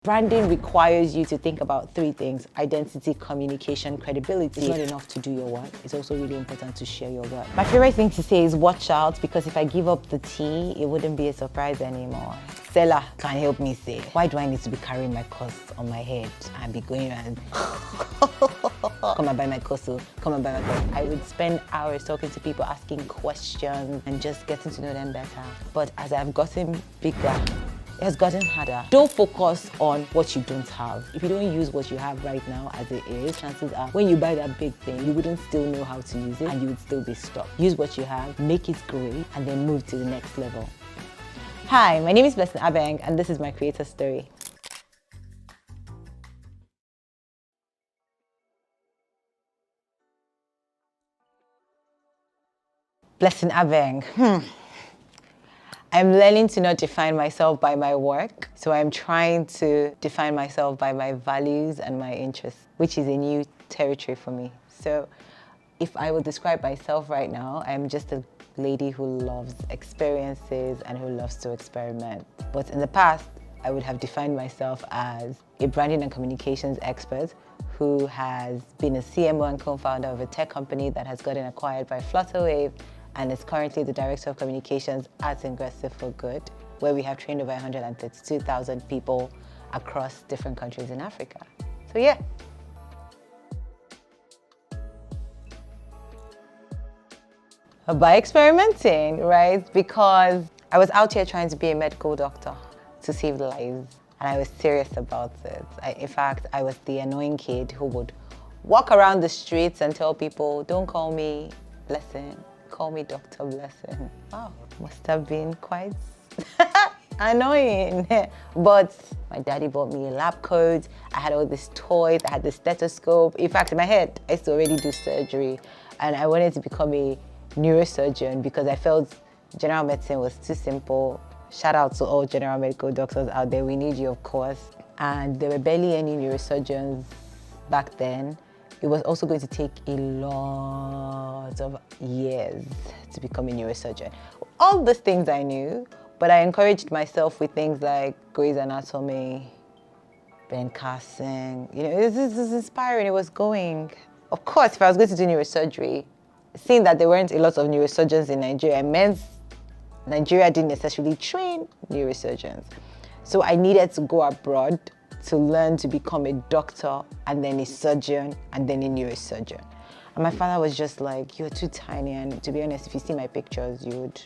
Branding requires you to think about three things: identity, communication, credibility. It's not enough to do your work. It's also really important to share your work. My favorite thing to say is watch out, because if I give up the tea, it wouldn't be a surprise anymore. Selar can help me say, why do I need to be carrying my costs on my head and be going around, come and buy my course, come and buy my course. I would spend hours talking to people, asking questions and just getting to know them better. But as I've gotten bigger, it has gotten harder. Don't focus on what you don't have. If you don't use what you have right now as it is, chances are when you buy that big thing, you wouldn't still know how to use it and you would still be stuck. Use what you have, make it great, and then move to the next level. Hi, my name is Blessing Abeng, and this is my creator story. Blessing Abeng. I'm learning to not define myself by my work, so I'm trying to define myself by my values and my interests, which is a new territory for me. So if I would describe myself right now, I'm just a lady who loves experiences and who loves to experiment. But in the past, I would have defined myself as a branding and communications expert who has been a CMO and co-founder of a tech company that has gotten acquired by Flutterwave, and is currently the Director of Communications at Ingressive for Good, where we have trained over 132,000 people across different countries in Africa. So yeah. By experimenting, right? Because I was out here trying to be a medical doctor to save lives, and I was serious about it. In fact, I was the annoying kid who would walk around the streets and tell people, don't call me Blessing, call me Dr. Blessing. Wow, must have been quite annoying. But my daddy bought me a lab coat. I had all these toys. I had the stethoscope. In fact, in my head, I used to already do surgery, and I wanted to become a neurosurgeon because I felt general medicine was too simple. Shout out to all general medical doctors out there. We need you, of course. And there were barely any neurosurgeons back then. It was also going to take a lot of years to become a neurosurgeon. All these things I knew, but I encouraged myself with things like Grey's Anatomy, Ben Carson. You know, it was inspiring, it was going. Of course, if I was going to do neurosurgery, seeing that there weren't a lot of neurosurgeons in Nigeria meant Nigeria didn't necessarily train neurosurgeons. So I needed to go abroad to learn to become a doctor and then a surgeon and then a neurosurgeon. And my father was just like, you're too tiny. And to be honest, if you see my pictures, you would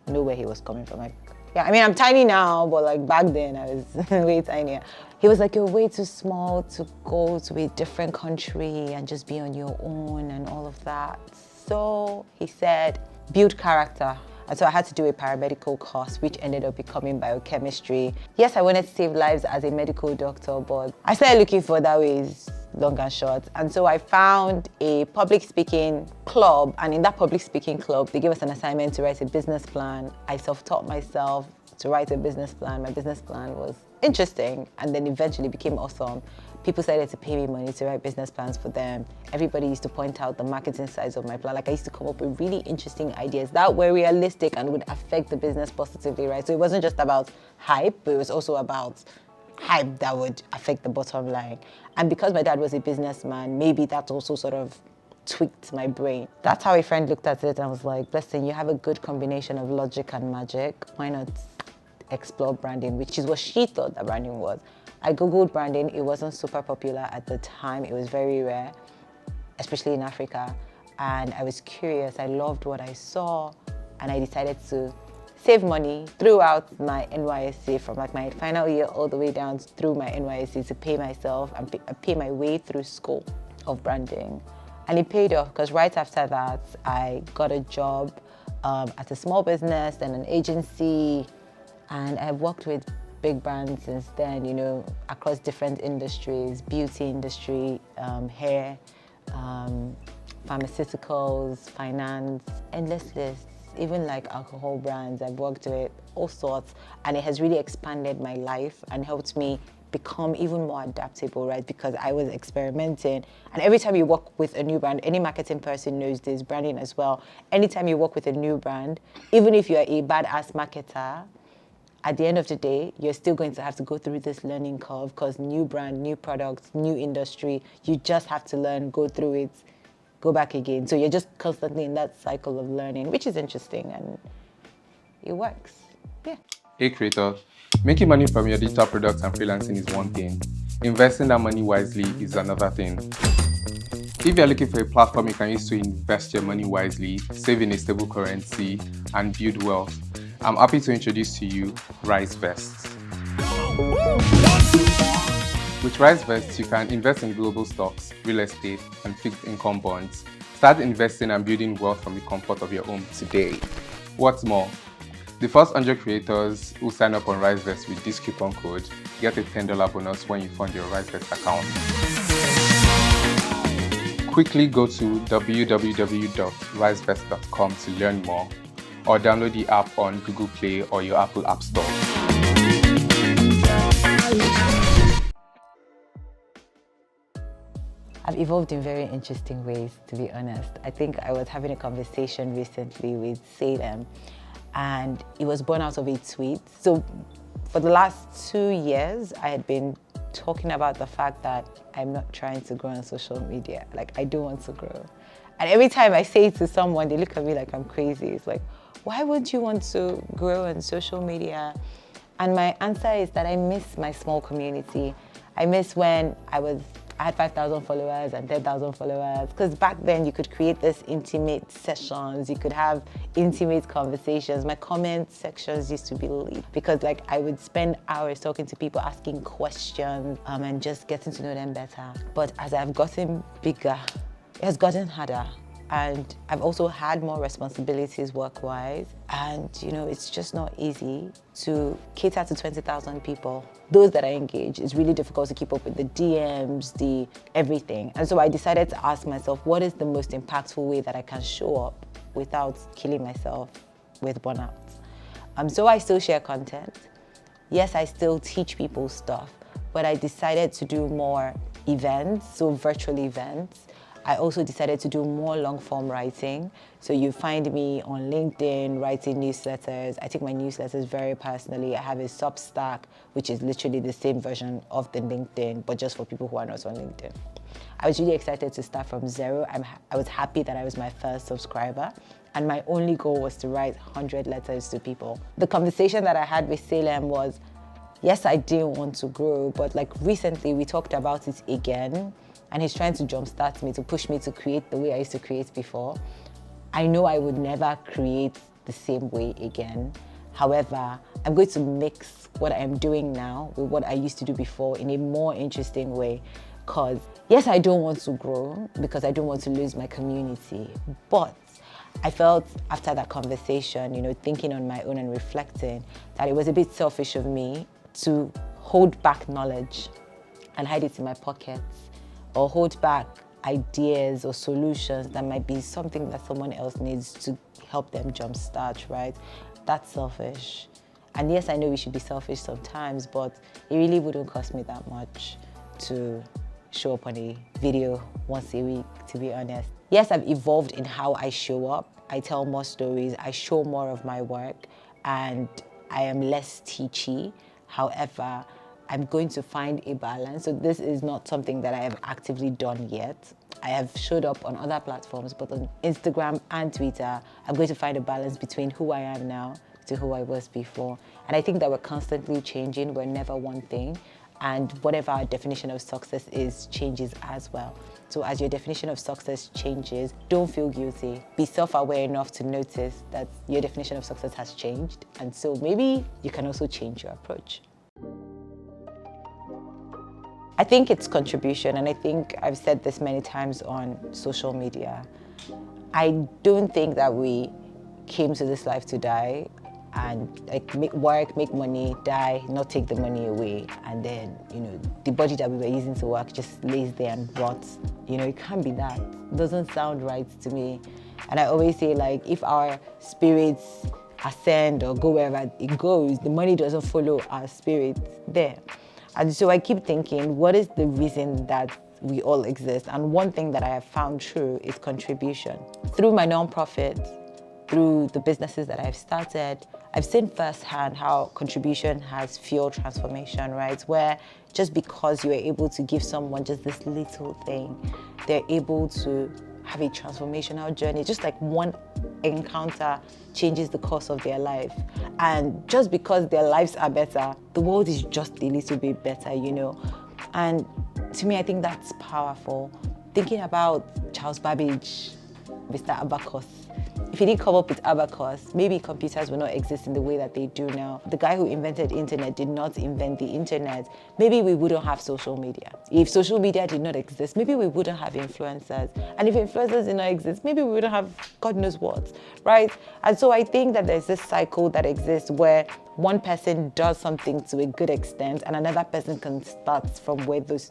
know where he was coming from. Like, yeah, I mean, I'm tiny now, but like back then I was way tinier. He was like, you're way too small to go to a different country and just be on your own and all of that. So he said, build character. And so I had to do a paramedical course, which ended up becoming biochemistry. Yes, I wanted to save lives as a medical doctor, but I started looking for other ways, long and short. And so I found a public speaking club. And in that public speaking club, they gave us an assignment to write a business plan. I self-taught myself to write a business plan. My business plan was interesting and then eventually became awesome. People started to pay me money to write business plans for them. Everybody used to point out the marketing sides of my plan. Like I used to come up with really interesting ideas that were realistic and would affect the business positively, right? So it wasn't just about hype, but it was also about hype that would affect the bottom line. And because my dad was a businessman, maybe that also sort of tweaked my brain. That's how a friend looked at it and was like, Blessing, you have a good combination of logic and magic. Why not explore branding, which is what she thought that branding was. I Googled branding. It wasn't super popular at the time. It was very rare, especially in Africa. And I was curious. I loved what I saw. And I decided to save money throughout my NYSC, from like my final year all the way down through my NYSC, to pay myself and pay my way through school of branding. And it paid off, because right after that, I got a job at a small business and an agency. And I've worked with big brands since then, you know, across different industries: beauty industry, hair, pharmaceuticals, finance, endless lists, even like alcohol brands. I've worked with all sorts, and it has really expanded my life and helped me become even more adaptable, right? Because I was experimenting. And every time you work with a new brand, any marketing person knows this, branding as well. Anytime you work with a new brand, even if you're a badass marketer, at the end of the day, you're still going to have to go through this learning curve because new brand, new products, new industry, you just have to learn, go through it, go back again. So you're just constantly in that cycle of learning, which is interesting and it works. Yeah. Hey creator, making money from your digital products and freelancing is one thing. Investing that money wisely is another thing. If you're looking for a platform you can use to invest your money wisely, save in a stable currency, and build wealth, I'm happy to introduce to you RiseVest. With RiseVest, you can invest in global stocks, real estate, and fixed income bonds. Start investing and building wealth from the comfort of your home today. What's more, the first 100 creators who sign up on RiseVest with this coupon code get a $10 bonus when you fund your RiseVest account. Quickly go to www.risevest.com to learn more, or download the app on Google Play or your Apple App Store. I've evolved in very interesting ways, to be honest. I think I was having a conversation recently with Selar, and it was born out of a tweet. So for the last 2 years, I had been talking about the fact that I'm not trying to grow on social media. Like, I don't want to grow. And every time I say it to someone, they look at me like I'm crazy. It's like, why would you want to grow on social media? And my answer is that I miss my small community. I miss when I had 5,000 followers and 10,000 followers. Because back then you could create this intimate sessions, you could have intimate conversations. My comment sections used to be lit because like I would spend hours talking to people, asking questions and just getting to know them better. But as I've gotten bigger, it has gotten harder. And I've also had more responsibilities work-wise. And you know, it's just not easy to cater to 20,000 people. Those that I engage, it's really difficult to keep up with the DMs, the everything. And so I decided to ask myself, what is the most impactful way that I can show up without killing myself with burnout? So I still share content. Yes, I still teach people stuff, but I decided to do more events, so virtual events. I also decided to do more long-form writing. So you find me on LinkedIn writing newsletters. I take my newsletters very personally. I have a Substack, which is literally the same version of the LinkedIn, but just for people who are not on LinkedIn. I was really excited to start from zero. I was happy that I was my first subscriber. And my only goal was to write 100 letters to people. The conversation that I had with Salem was, yes, I didn't want to grow, but like recently we talked about it again. And he's trying to jumpstart me, to push me to create the way I used to create before. I know I would never create the same way again. However, I'm going to mix what I'm doing now with what I used to do before in a more interesting way. Because yes, I don't want to grow because I don't want to lose my community. But I felt after that conversation, you know, thinking on my own and reflecting, that it was a bit selfish of me to hold back knowledge and hide it in my pockets, or hold back ideas or solutions that might be something that someone else needs to help them jumpstart, right? That's selfish. And yes, I know we should be selfish sometimes, but it really wouldn't cost me that much to show up on a video once a week, to be honest. Yes, I've evolved in how I show up. I tell more stories, I show more of my work, and I am less teachy. However, I'm going to find a balance. So this is not something that I have actively done yet. I have showed up on other platforms, but on Instagram and Twitter, I'm going to find a balance between who I am now to who I was before. And I think that we're constantly changing. We're never one thing. And whatever our definition of success is, changes as well. So as your definition of success changes, don't feel guilty. Be self-aware enough to notice that your definition of success has changed. And so maybe you can also change your approach. I think it's contribution, and I think I've said this many times on social media. I don't think that we came to this life to die and like make work, make money, die, not take the money away, and then, you know, the body that we were using to work just lays there and rots. You know, it can't be that. It doesn't sound right to me. And I always say, like, if our spirits ascend or go wherever it goes, the money doesn't follow our spirit there. And so I keep thinking, what is the reason that we all exist? And one thing that I have found true is contribution. Through my nonprofit, through the businesses that I've started, I've seen firsthand how contribution has fueled transformation, right? Where just because you are able to give someone just this little thing, they're able to have a transformational journey. Just like one encounter changes the course of their life. And just because their lives are better, the world is just a little bit better, you know? And to me, I think that's powerful. Thinking about Charles Babbage, Mr. Abacus. If he didn't come up with abacus, maybe computers would not exist in the way that they do now. The guy who invented the internet did not invent the internet. Maybe we wouldn't have social media. If social media did not exist, maybe we wouldn't have influencers. And if influencers did not exist, maybe we wouldn't have God knows what, right? And so I think that there's this cycle that exists where one person does something to a good extent and another person can start from where those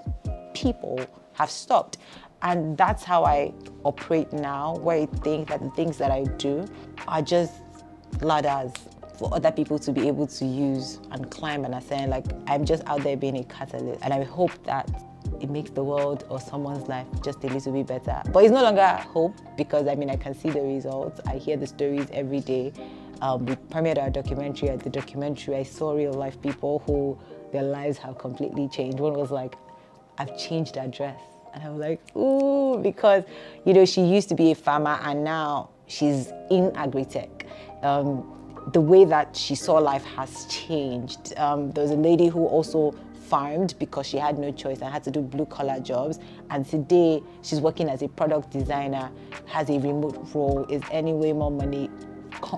people have stopped. And that's how I operate now, where I think that the things that I do are just ladders for other people to be able to use and climb and ascend. Like, I'm just out there being a catalyst. And I hope that it makes the world or someone's life just a little bit better. But it's no longer hope, because I can see the results. I hear the stories every day. We premiered our documentary. At the documentary, I saw real life people who their lives have completely changed. One was like, I've changed her dress. And I was like, ooh, because, you know, she used to be a farmer and now she's in agri-tech. The way that she saw life has changed. There was a lady who also farmed because she had no choice and had to do blue-collar jobs. And today, she's working as a product designer, has a remote role, is earning way more money,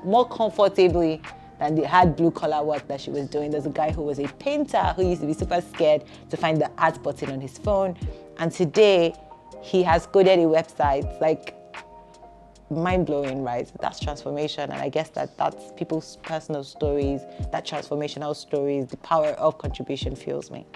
more comfortably than the hard blue-collar work that she was doing. There's a guy who was a painter who used to be super scared to find the art button on his phone. And today, he has coded a website, like, mind-blowing, right? That's transformation. And I guess that's people's personal stories, that transformational stories, the power of contribution fuels me.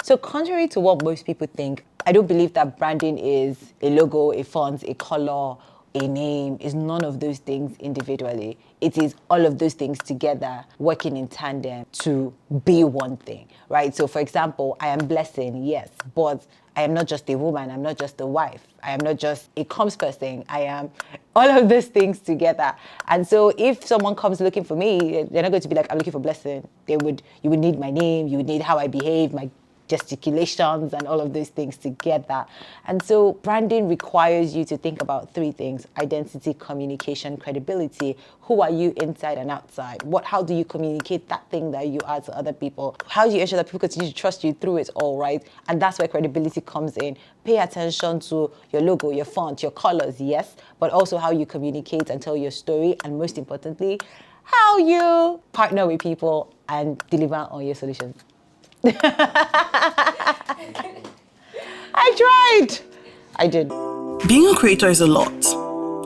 So contrary to what most people think, I don't believe that branding is a logo, a font, a color, a name. Is none of those things individually. It is all of those things together working in tandem to be one thing, right? So for example, I am Blessing, yes, but I am not just a woman, I'm not just a wife, I am not just a comms person, I am all of those things together. And so if someone comes looking for me, they're not going to be like, I'm looking for Blessing. You would need my name, you would need how I behave, my gesticulations and all of those things together. And so branding requires you to think about three things: identity, communication, credibility. Who are you inside and outside? How do you communicate that thing that you are to other people? How do you ensure that people continue to trust you through it all, right? And that's where credibility comes in. Pay attention to your logo, your font, your colors, yes, but also how you communicate and tell your story, and most importantly, how you partner with people and deliver on your solutions. I tried. I did. Being a creator is a lot.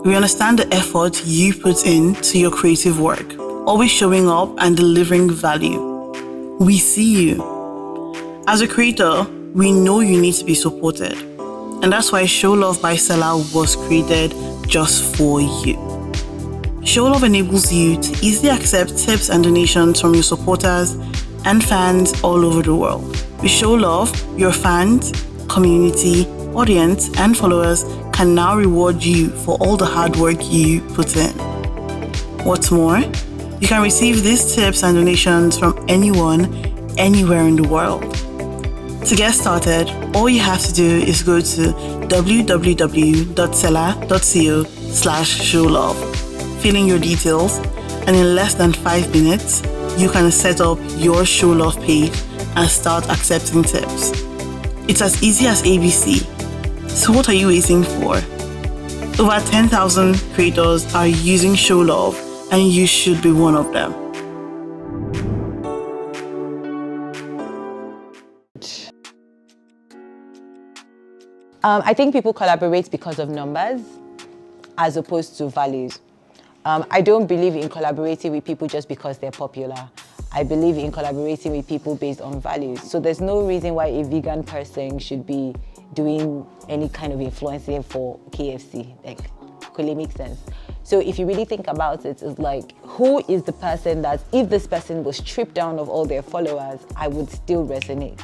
We understand the effort you put into your creative work, always showing up and delivering value. We see you. As a creator, we know you need to be supported. And that's why Show Love by Selar was created just for you. Show Love enables you to easily accept tips and donations from your supporters and fans all over the world. With Show Love, your fans, community, audience, and followers can now reward you for all the hard work you put in. What's more, you can receive these tips and donations from anyone, anywhere in the world. To get started, all you have to do is go to www.selar.co/showlove, fill in your details, and in less than 5 minutes, you can set up your Show Love page and start accepting tips. It's as easy as ABC. So what are you waiting for? Over 10,000 creators are using Show Love, and you should be one of them. I think people collaborate because of numbers as opposed to values. I don't believe in collaborating with people just because they're popular. I believe in collaborating with people based on values. So there's no reason why a vegan person should be doing any kind of influencing for KFC. Like, could it make sense? So if you really think about it, it's like, who is the person that if this person was stripped down of all their followers, I would still resonate?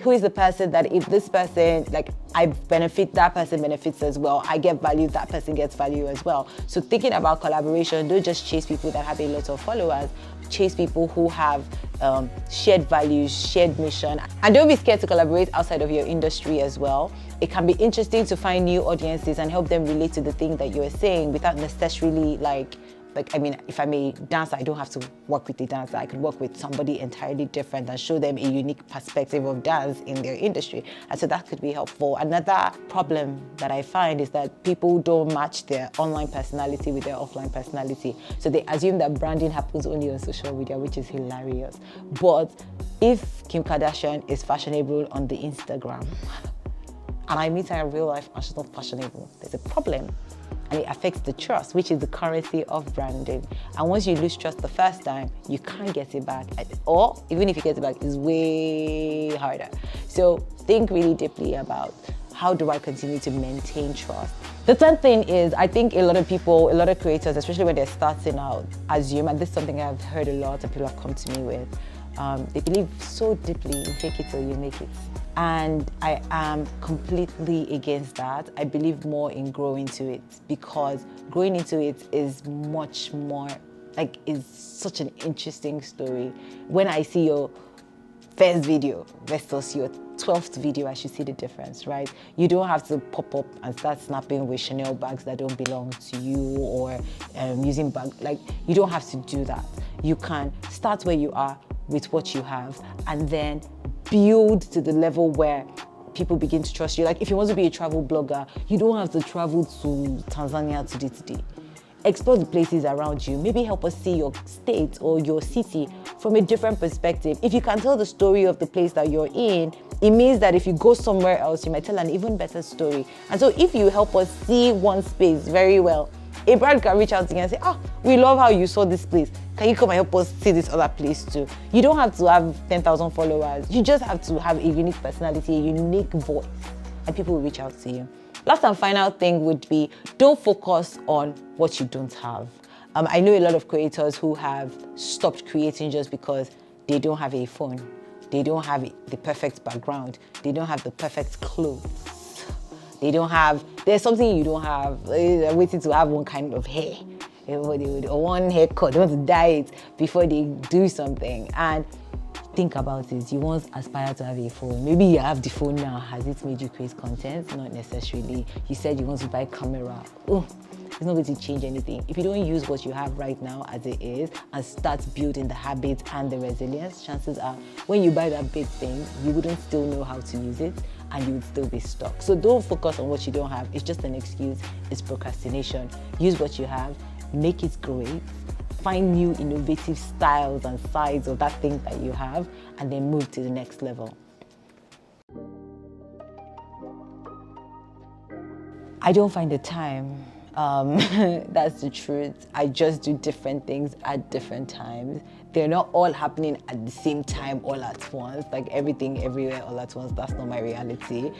who is the person that if this person, like I benefit, that person benefits as well. I get value, that person gets value as well. So thinking about collaboration, don't just chase people that have a lot of followers, chase people who have shared values, shared mission. And don't be scared to collaborate outside of your industry as well. It can be interesting to find new audiences and help them relate to the thing that you're saying without necessarily like, I mean, if I'm a dancer, I don't have to work with a dancer. I could work with somebody entirely different and show them a unique perspective of dance in their industry. And so that could be helpful. Another problem that I find is that people don't match their online personality with their offline personality. So they assume that branding happens only on social media, which is hilarious. But if Kim Kardashian is fashionable on the Instagram, and I meet her in real life and she's not fashionable, there's a problem. And it affects the trust, which is the currency of branding. And once you lose trust the first time, you can't get it back. Or even if you get it back, it's way harder. So think really deeply about how do I continue to maintain trust. The third thing is, I think a lot of people, a lot of creators, especially when they're starting out, assume, and this is something I've heard a lot and people have come to me with, they believe so deeply in fake it till you make it. And I am completely against that. I believe more in growing to it, because growing into it is much more, like, is such an interesting story. When I see your first video versus your 12th video, I should see the difference, right? You don't have to pop up and start snapping with Chanel bags that don't belong to you, or using bags, like, you don't have to do that. You can start where you are with what you have and then build to the level where people begin to trust you. Like if you want to be a travel blogger, you don't have to travel to Tanzania today. Explore the places around you. Maybe help us see your state or your city from a different perspective. If you can tell the story of the place that you're in, it means that if you go somewhere else, you might tell an even better story. And so if you help us see one space very well, a brand can reach out to you and say, we love how you saw this place. Can you come and help us see this other place too? You don't have to have 10,000 followers. You just have to have a unique personality, a unique voice, and people will reach out to you. Last and final thing would be, don't focus on what you don't have. I know a lot of creators who have stopped creating just because they don't have a phone. They don't have the perfect background. They don't have the perfect clothes. They don't have, there's something you don't have. They're waiting to have one kind of hair. Everybody with one haircut, they want to dye it before they do something. And think about it, you once aspired to have a phone. Maybe you have the phone now. Has it made you create content? Not necessarily. You said you want to buy a camera. It's not going to change anything. If you don't use what you have right now as it is and start building the habits and the resilience, chances are when you buy that big thing, you wouldn't still know how to use it and you would still be stuck. So don't focus on what you don't have. It's just an excuse. It's procrastination. Use what you have, make it great, find new innovative styles and sides of that thing that you have, and then move to the next level. I don't find the time. That's the truth. I just do different things at different times. They're not all happening at the same time all at once, like everything everywhere all at once. That's not my reality.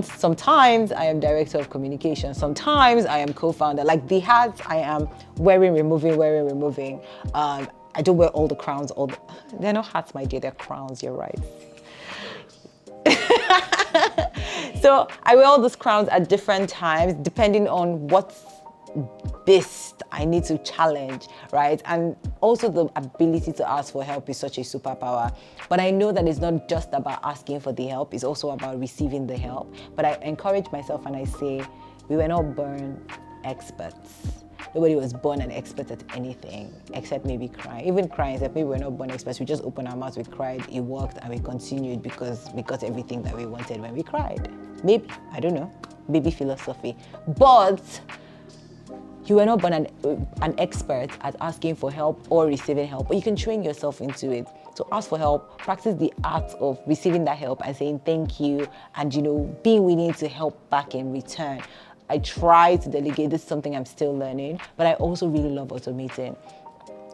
Sometimes I am director of communication. Sometimes I am co-founder. Like the hats I am wearing, removing. I don't wear all the crowns. They're not hats, my dear. They're crowns. You're right. So I wear all those crowns at different times, depending on what's best I need to challenge, right? And also the ability to ask for help is such a superpower. But I know that it's not just about asking for the help, it's also about receiving the help. But I encourage myself and I say, we were not born experts. Nobody was born an expert at anything, except maybe crying. Even crying, except maybe we're not born experts. We just opened our mouths, we cried, it worked, and we continued because we got everything that we wanted when we cried. Maybe, I don't know, baby philosophy. But you were not born an expert at asking for help or receiving help, but you can train yourself into it. So ask for help, practice the art of receiving that help and saying thank you, and being willing to help back in return. I try to delegate. This is something I'm still learning, but I also really love automating.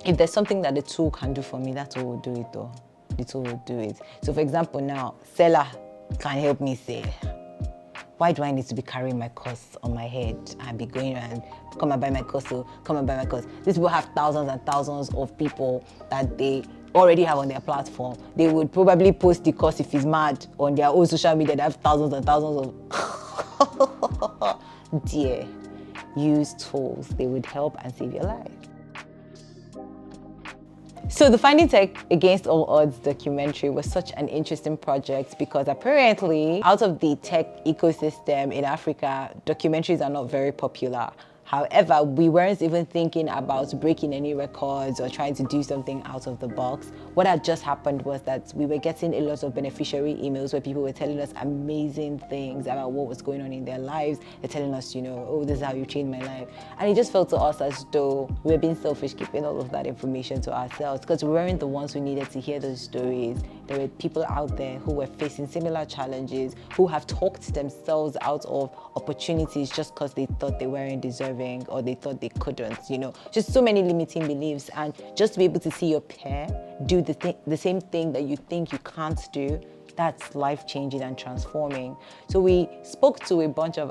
If there's something that the tool can do for me, that's what will do it though. The tool will do it. So for example now, Selar can help me say, why do I need to be carrying my course on my head and be going and come and buy my course, so come and buy my course. These people have thousands and thousands of people that they already have on their platform. They would probably post the course if he's mad on their own social media. They have thousands and thousands of dear, use tools. They would help and save your life. So the Finding Tech Against All Odds documentary was such an interesting project because apparently out of the tech ecosystem in Africa, documentaries are not very popular. However, we weren't even thinking about breaking any records or trying to do something out of the box. What had just happened was that we were getting a lot of beneficiary emails where people were telling us amazing things about what was going on in their lives. They're telling us, you know, oh, this is how you changed my life. And it just felt to us as though we were being selfish, keeping all of that information to ourselves because we weren't the ones who needed to hear those stories. There were people out there who were facing similar challenges, who have talked themselves out of opportunities just because they thought they weren't deserving or they thought they couldn't, you know, just so many limiting beliefs. And just to be able to see your peer do the same thing that you think you can't do, that's life-changing and transforming. So we spoke to a bunch of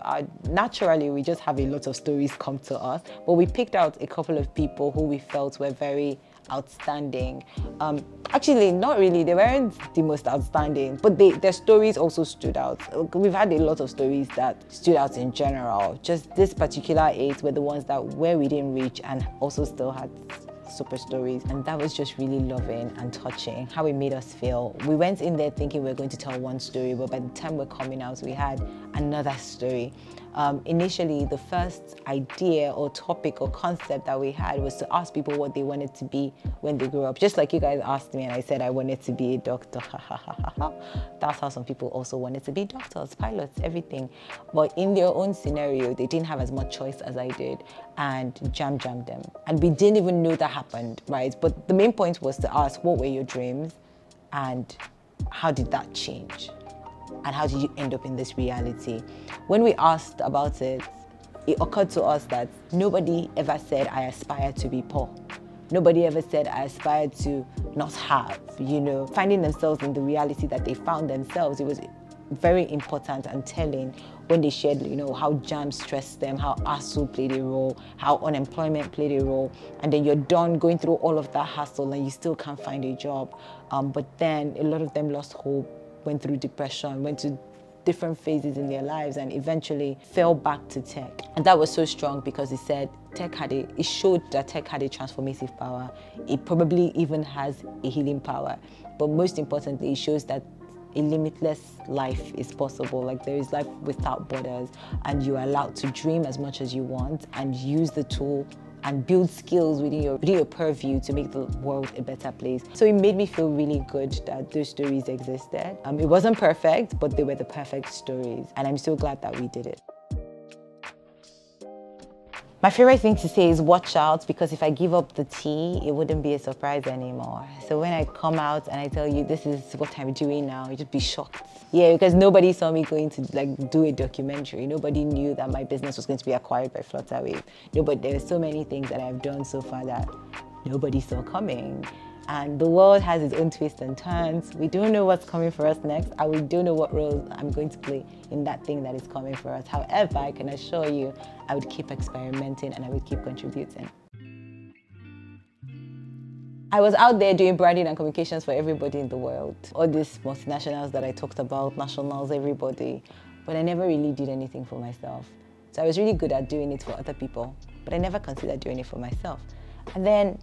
naturally we just have a lot of stories come to us, but we picked out a couple of people who we felt were very outstanding. Actually, not really, they weren't the most outstanding, but their stories also stood out. We've had a lot of stories that stood out in general. Just this particular 8 were the ones that where we didn't reach and also still had super stories, and that was just really loving and touching how it made us feel. We went in there thinking we were going to tell one story, but by the time we're coming out we had another story. Initially, the first idea or topic or concept that we had was to ask people what they wanted to be when they grew up. Just like you guys asked me and I said I wanted to be a doctor. That's how some people also wanted to be doctors, pilots, everything. But in their own scenario, they didn't have as much choice as I did, and jammed them. And we didn't even know that happened, right? But the main point was to ask, what were your dreams and how did that change? And how did you end up in this reality? When we asked about it, it occurred to us that nobody ever said, I aspire to be poor. Nobody ever said, I aspire to not have, you know, finding themselves in the reality that they found themselves. It was very important and telling when they shared, you know, how jam stressed them, how hustle played a role, how unemployment played a role, and then you're done going through all of that hustle and you still can't find a job. But then a lot of them lost hope, went through depression, went to different phases in their lives, and eventually fell back to tech. And that was so strong because it said it showed that tech had a transformative power. It probably even has a healing power. But most importantly, it shows that a limitless life is possible. Like, there is life without borders, and you are allowed to dream as much as you want and use the tool and build skills within your purview to make the world a better place. So it made me feel really good that those stories existed. It wasn't perfect, but they were the perfect stories, and I'm so glad that we did it. My favorite thing to say is watch out, because if I give up the tea, it wouldn't be a surprise anymore. So when I come out and I tell you this is what I'm doing now, you just be shocked. Yeah, because nobody saw me going to do a documentary. Nobody knew that my business was going to be acquired by Flutterwave. There are so many things that I've done so far that nobody saw coming. And the world has its own twists and turns. We don't know what's coming for us next, and we don't know what role I'm going to play in that thing that is coming for us. However, I can assure you, I would keep experimenting and I would keep contributing. I was out there doing branding and communications for everybody in the world. All these multinationals that I talked about, nationals, everybody. But I never really did anything for myself. So I was really good at doing it for other people, but I never considered doing it for myself. And then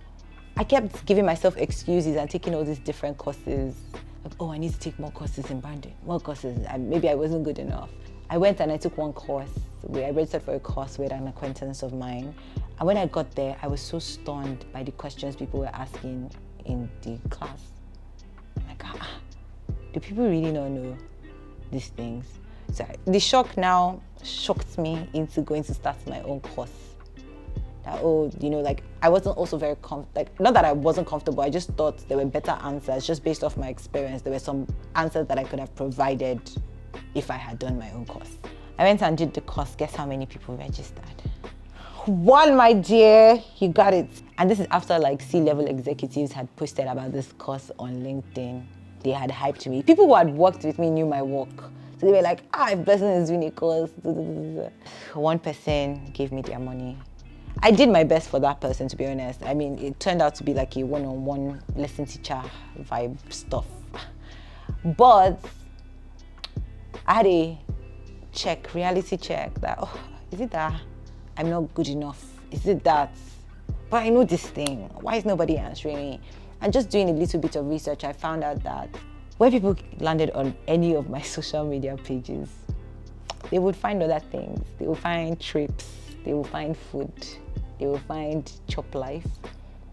I kept giving myself excuses and taking all these different courses. Like, oh, I need to take more courses in branding, more courses, and maybe I wasn't good enough. I went and I took one course. I registered for a course with an acquaintance of mine. And when I got there, I was so stunned by the questions people were asking in the class. I'm like, do people really not know these things? So the shock now shocked me into going to start my own course. That, oh, you know, like, I wasn't also very not that I wasn't comfortable, I just thought there were better answers just based off my experience. There were some answers that I could have provided if I had done my own course. I went and did the course. Guess how many people registered? 1, my dear, you got it. And this is after like C-level executives had posted about this course on LinkedIn. They had hyped me. People who had worked with me knew my work. So they were like, if Blessing is doing a course. One person gave me their money. I did my best for that person, to be honest. I mean, it turned out to be like a one-on-one lesson teacher vibe stuff. But I had a reality check that, oh, is it that I'm not good enough? Is it that, but I know this thing, why is nobody answering me? And just doing a little bit of research, I found out that when people landed on any of my social media pages, they would find other things. They would find trips, they would find food, they would find chop life.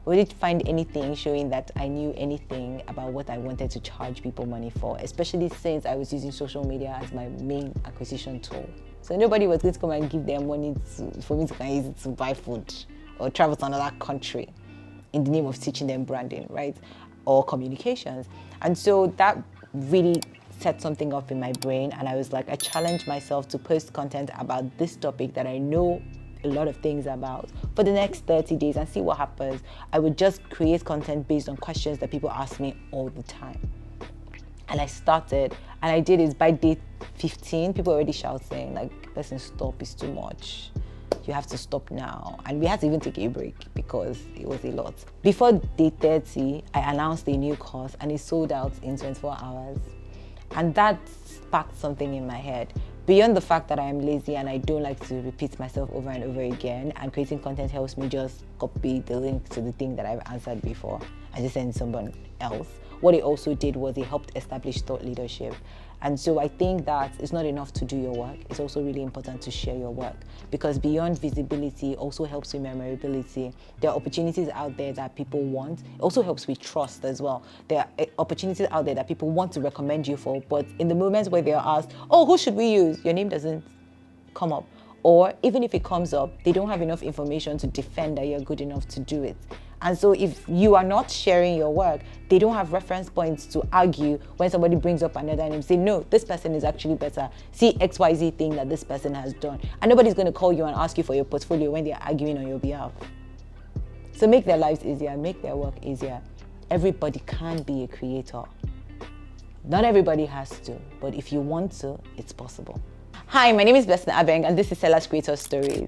They wouldn't find anything showing that I knew anything about what I wanted to charge people money for, especially since I was using social media as my main acquisition tool. So nobody was going to come and give them money for me to use it to buy food or travel to another country in the name of teaching them branding, right? Or communications. And so that really set something up in my brain, and I was like, I challenged myself to post content about this topic that I know a lot of things about for the next 30 days and see what happens. I would just create content based on questions that people ask me all the time. And I started, and I did it by day 15, people already shouting like, "Person, stop, it's too much. You have to stop now." And we had to even take a break because it was a lot. Before day 30, I announced a new course and it sold out in 24 hours. And that sparked something in my head. Beyond the fact that I am lazy and I don't like to repeat myself over and over again, and creating content helps me just copy the link to the thing that I've answered before and just send someone else. What it also did was it helped establish thought leadership. And so I think that it's not enough to do your work. It's also really important to share your work, because beyond visibility also helps with memorability. There are opportunities out there that people want. It also helps with trust as well. There are opportunities out there that people want to recommend you for, but in the moments where they're asked, "Oh, who should we use?" your name doesn't come up. Or even if it comes up, they don't have enough information to defend that you're good enough to do it. And so if you are not sharing your work, they don't have reference points to argue when somebody brings up another name. Say, "No, this person is actually better. See XYZ thing that this person has done." And nobody's going to call you and ask you for your portfolio when they're arguing on your behalf. So make their lives easier, make their work easier. Everybody can be a creator. Not everybody has to, but if you want to, it's possible. Hi, my name is Blessing Abeng, and this is Selar's Creator Stories.